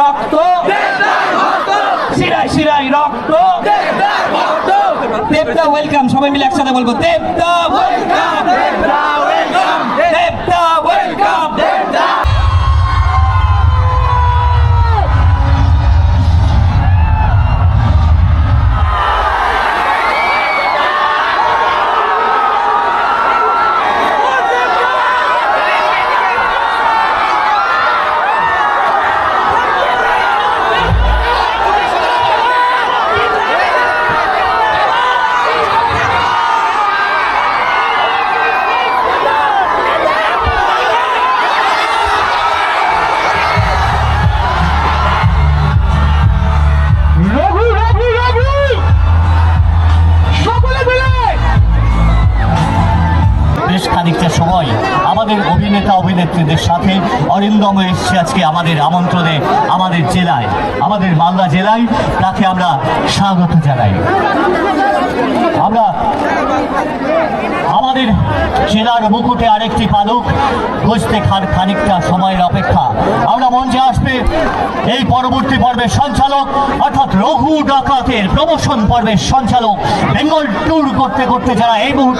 রক্ত, শিরায় শিরায় রক্ত। দেবদা ওয়েলকাম, সবাই মিলে একসাথে বলবো দেবদা ওয়েলকাম, দেবদা ওয়েলকাম, দেবদা ওয়েলকাম, দেবদা। খানিকটা সময় আমাদের অভিনেতা অভিনেত্রীদের সাথে অরিন্দম এসছে আজকে আমাদের আমন্ত্রণে আমাদের জেলায়, আমাদের মালদা জেলায়। তাকে আমরা স্বাগত জানাই। আমরা আমাদের জেলার মুকুটে আরেকটি পালক বসতে খানিকটা সময়ের অপেক্ষা। আমরা মঞ্চে আসবে এই পরবর্তী পর্বের সঞ্চালক, অর্থাৎ রঘু ডাকাতের প্রমোশন পর্বের সঞ্চালক, বেঙ্গল ট্যুর করতে করতে যারা এই মুহূর্তে